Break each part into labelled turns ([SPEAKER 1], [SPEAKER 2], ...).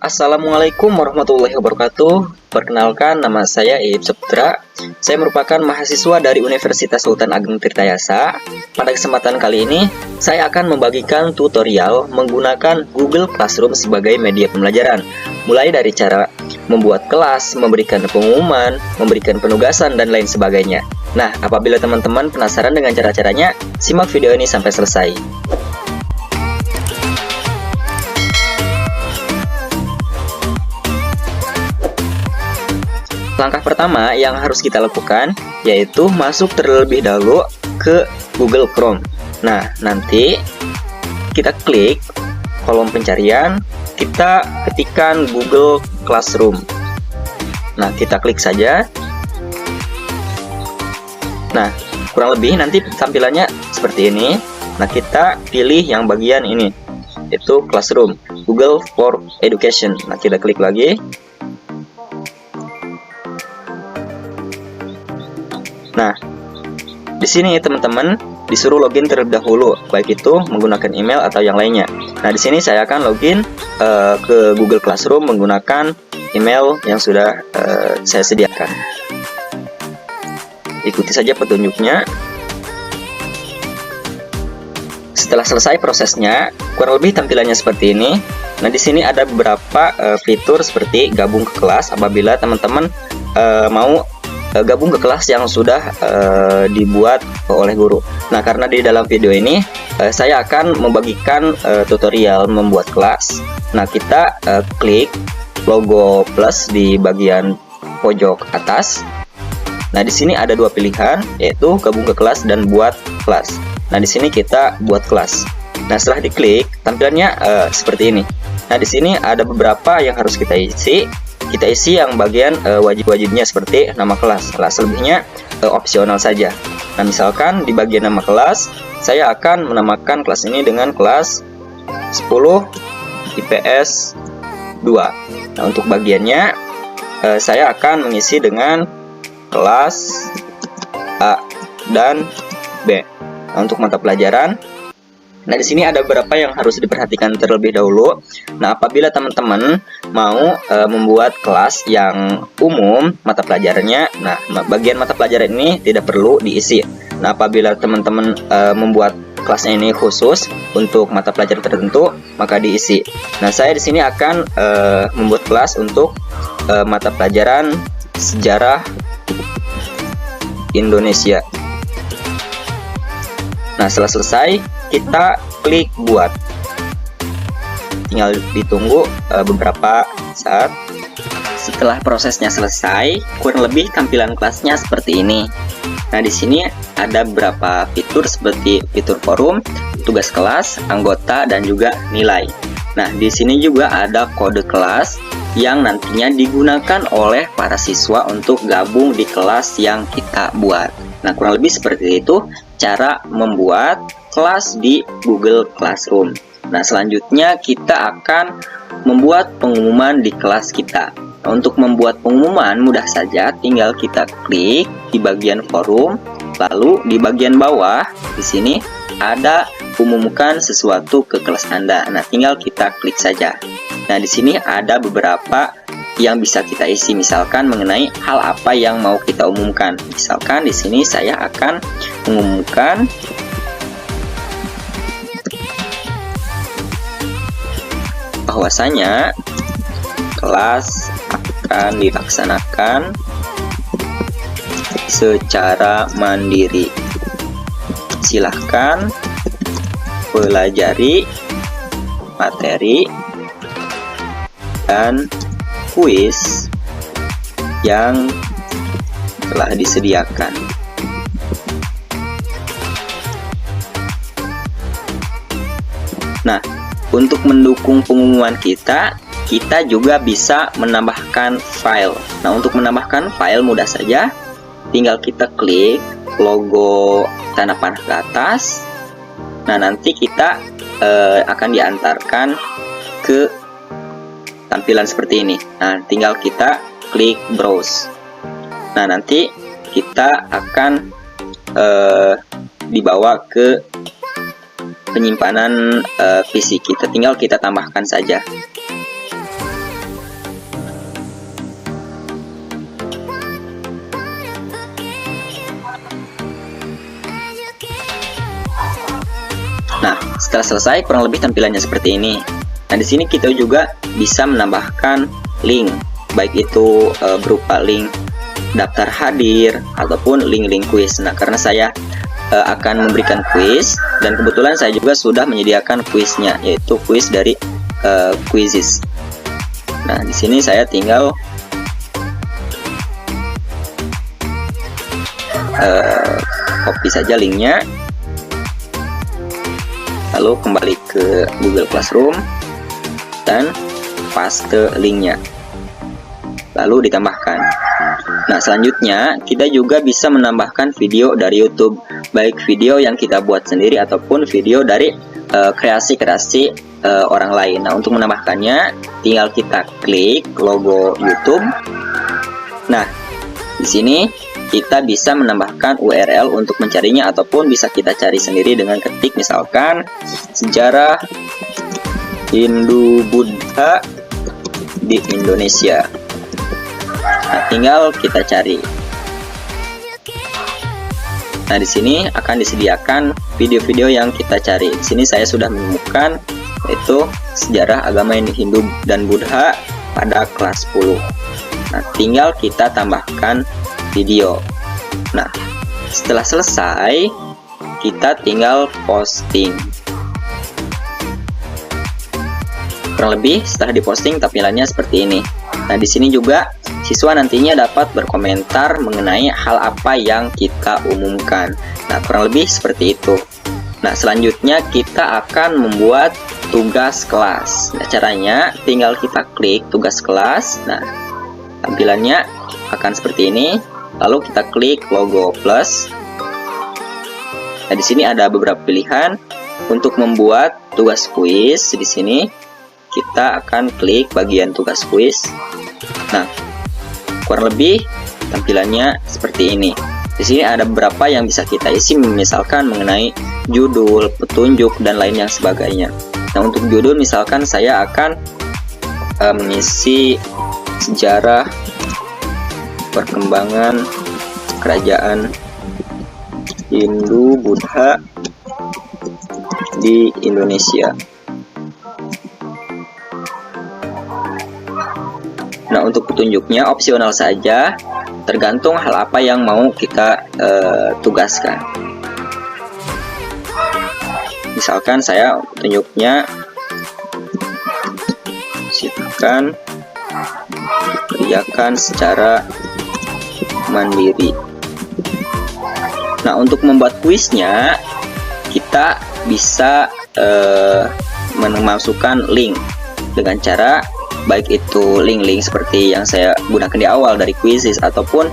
[SPEAKER 1] Assalamualaikum warahmatullahi wabarakatuh. Perkenalkan, nama saya Iib Saputra. Saya merupakan mahasiswa dari Universitas Sultan Ageng Tirtayasa. Pada kesempatan kali ini, saya akan membagikan tutorial menggunakan Google Classroom sebagai media pembelajaran. Mulai dari cara membuat kelas, memberikan pengumuman, memberikan penugasan, dan lain sebagainya. Nah, apabila teman-teman penasaran dengan cara-caranya, simak video ini sampai selesai. Langkah pertama yang harus kita lakukan yaitu masuk terlebih dahulu ke Google Chrome. Nah, nanti kita klik kolom pencarian, kita ketikkan Google Classroom. Nah, kita klik saja. Nah, kurang lebih nanti tampilannya seperti ini. Nah, kita pilih yang bagian ini, yaitu Classroom, Google for Education. Nah, kita klik lagi. Nah, di sini teman-teman disuruh login terlebih dahulu, baik itu menggunakan email atau yang lainnya. Nah, di sini saya akan login ke Google Classroom menggunakan email yang sudah saya sediakan. Ikuti saja petunjuknya. Setelah selesai prosesnya, kurang lebih tampilannya seperti ini. Nah, di sini ada beberapa fitur seperti gabung ke kelas apabila teman-teman mau gabung ke kelas yang sudah dibuat oleh guru. Nah, karena di dalam video ini saya akan membagikan tutorial membuat kelas. Nah, kita klik logo plus di bagian pojok atas. Nah, di sini ada dua pilihan, yaitu gabung ke kelas dan buat kelas. Nah, di sini kita buat kelas. Nah, setelah diklik, tampilannya seperti ini. Nah, di sini ada beberapa yang harus kita isi. Kita isi yang bagian wajib-wajibnya seperti nama kelas. Nah, selebihnya opsional saja. Nah, misalkan di bagian nama kelas, saya akan menamakan kelas ini dengan kelas 10 IPS 2. Nah, untuk bagiannya saya akan mengisi dengan kelas A dan B. Nah, untuk mata pelajaran, nah, di sini ada beberapa yang harus diperhatikan terlebih dahulu. Nah, apabila teman-teman mau membuat kelas yang umum mata pelajarannya, nah, bagian mata pelajaran ini tidak perlu diisi. Nah, apabila teman-teman membuat kelasnya ini khusus untuk mata pelajaran tertentu, maka diisi. Nah, saya di sini akan membuat kelas untuk mata pelajaran sejarah Indonesia. Nah, setelah selesai, kita klik buat. Tinggal ditunggu beberapa saat. Setelah prosesnya selesai, kurang lebih tampilan kelasnya seperti ini. Nah, di sini ada beberapa fitur seperti fitur forum, tugas kelas, anggota, dan juga nilai. Nah, di sini juga ada kode kelas yang nantinya digunakan oleh para siswa untuk gabung di kelas yang kita buat. Nah, kurang lebih seperti itu cara membuat kelas di Google Classroom. Nah, selanjutnya kita akan membuat pengumuman di kelas kita. Nah, untuk membuat pengumuman mudah saja, tinggal kita klik di bagian forum, lalu di bagian bawah di sini ada umumkan sesuatu ke kelas Anda. Nah, tinggal kita klik saja. Nah, di sini ada beberapa yang bisa kita isi, misalkan mengenai hal apa yang mau kita umumkan. Misalkan di sini saya akan mengumumkan bahwasanya kelas akan dilaksanakan secara mandiri. Silahkan pelajari materi dan kuis yang telah disediakan. Nah, untuk mendukung pengumuman kita juga bisa menambahkan file. Nah, untuk menambahkan file mudah saja, tinggal kita klik logo tanda panah ke atas. Nah, nanti kita akan diantarkan ke tampilan seperti ini. Nah, tinggal kita klik browse. Nah, nanti kita akan dibawa ke penyimpanan PC kita, tinggal kita tambahkan saja. setelah selesai kurang lebih tampilannya seperti ini. Nah, di sini kita juga bisa menambahkan link, baik itu berupa link daftar hadir ataupun link-link kuis. Nah, karena saya akan memberikan kuis dan kebetulan saya juga sudah menyediakan kuisnya, yaitu kuis dari Quizizz. Nah, di sini saya tinggal copy saja linknya, lalu kembali ke Google Classroom dan paste linknya, lalu ditambahkan. Nah, selanjutnya kita juga bisa menambahkan video dari YouTube, baik video yang kita buat sendiri ataupun video dari kreasi-kreasi orang lain. Nah, untuk menambahkannya tinggal kita klik logo YouTube. Nah, di sini kita bisa menambahkan URL untuk mencarinya ataupun bisa kita cari sendiri dengan ketik misalkan sejarah Hindu Buddha di Indonesia. Nah, tinggal kita cari. Nah, di sini akan disediakan video-video yang kita cari. Di sini saya sudah menemukan yaitu sejarah agama Hindu dan Buddha pada kelas 10. Nah, tinggal kita tambahkan video. Nah, setelah selesai kita tinggal posting. Kurang lebih setelah diposting tampilannya seperti ini. Nah, di sini juga siswa nantinya dapat berkomentar mengenai hal apa yang kita umumkan. Nah, kurang lebih seperti itu. Nah, selanjutnya kita akan membuat tugas kelas. Nah, caranya tinggal kita klik tugas kelas. Nah, tampilannya akan seperti ini. Lalu kita klik logo plus. Nah, di sini ada beberapa pilihan untuk membuat tugas kuis. Di sini kita akan klik bagian tugas kuis. Nah, kurang lebih tampilannya seperti ini. Di sini ada beberapa yang bisa kita isi, misalkan mengenai judul, petunjuk, dan lain yang sebagainya. Nah, untuk judul misalkan saya akan mengisi sejarah perkembangan kerajaan Hindu Buddha di Indonesia. Nah, untuk petunjuknya opsional saja, tergantung hal apa yang mau kita tugaskan. Misalkan saya petunjuknya silakan kerjakan secara mandiri. Nah, untuk membuat kuisnya kita bisa memasukkan link dengan cara baik itu link-link seperti yang saya gunakan di awal dari Quizizz ataupun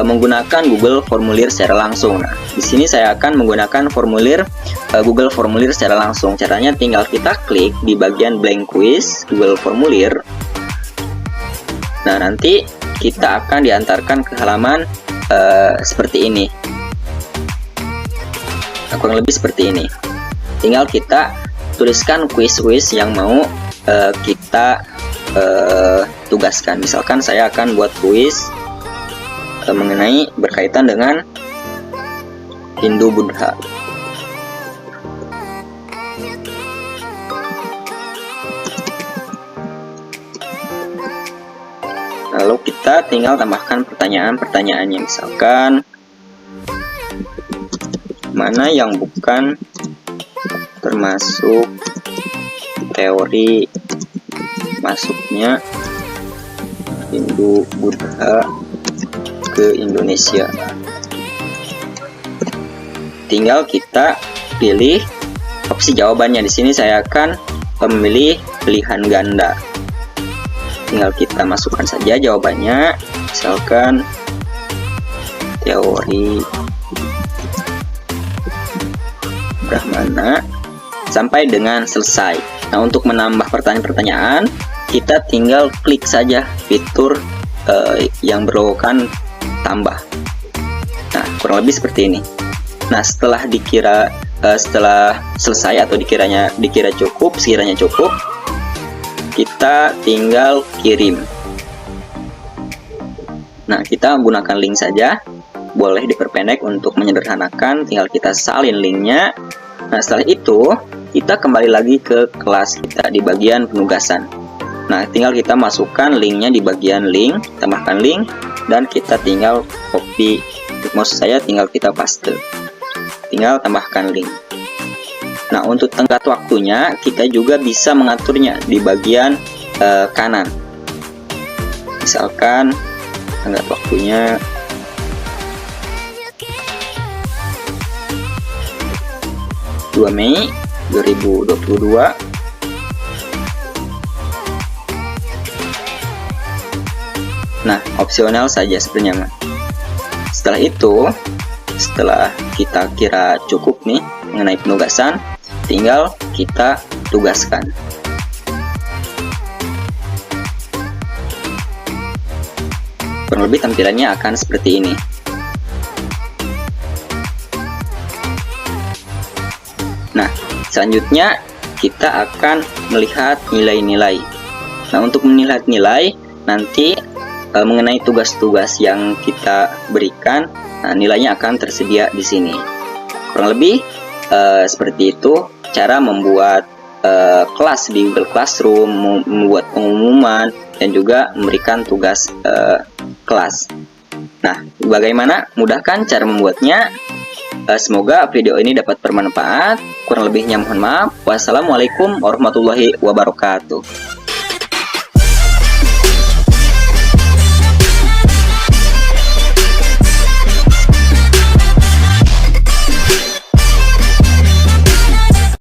[SPEAKER 1] menggunakan Google Formulir secara langsung. Nah, di sini saya akan menggunakan formulir Google Formulir secara langsung. Caranya tinggal kita klik di bagian blank quiz Google Formulir. Nah, nanti kita akan diantarkan ke halaman seperti ini. Nah, kurang lebih seperti ini. Tinggal kita tuliskan kuis-kuis yang mau kita tugaskan. Misalkan saya akan buat kuis mengenai berkaitan dengan Hindu Buddha. Lalu kita tinggal tambahkan pertanyaan-pertanyaannya, misalkan mana yang bukan termasuk teori masuknya Hindu Buddha ke Indonesia. Tinggal kita pilih opsi jawabannya. Di sini saya akan memilih pilihan ganda. Tinggal kita masukkan saja jawabannya, misalkan teori Brahmana sampai dengan selesai. Nah, untuk menambah pertanyaan-pertanyaan, kita tinggal klik saja fitur yang berlogokan tambah. Nah, kurang lebih seperti ini. Nah, setelah selesai atau dikira cukup, sekiranya cukup, kita tinggal kirim. Nah, kita gunakan link saja, boleh diperpendek untuk menyederhanakan, tinggal kita salin linknya. Nah, setelah itu kita kembali lagi ke kelas kita di bagian penugasan. Nah, tinggal kita masukkan linknya di bagian link, tambahkan link, dan kita tinggal copy. Maksud saya tinggal kita paste. Tinggal tambahkan link. Nah, untuk tenggat waktunya kita juga bisa mengaturnya di bagian kanan. Misalkan tenggat waktunya Mei 2022. Nah, opsional saja sebenarnya. Setelah itu, setelah kita kira cukup nih mengenai penugasan, tinggal kita tugaskan. Kurang lebih tampilannya akan seperti ini. Nah, selanjutnya kita akan melihat nilai-nilai. Nah, untuk melihat nilai, nanti mengenai tugas-tugas yang kita berikan, nah, nilainya akan tersedia di sini. Kurang lebih seperti itu cara membuat kelas di Google Classroom, membuat pengumuman, dan juga memberikan tugas kelas. Nah, bagaimana? Mudah kan cara membuatnya? Semoga video ini dapat bermanfaat. Kurang lebihnya mohon maaf. Wassalamualaikum warahmatullahi wabarakatuh.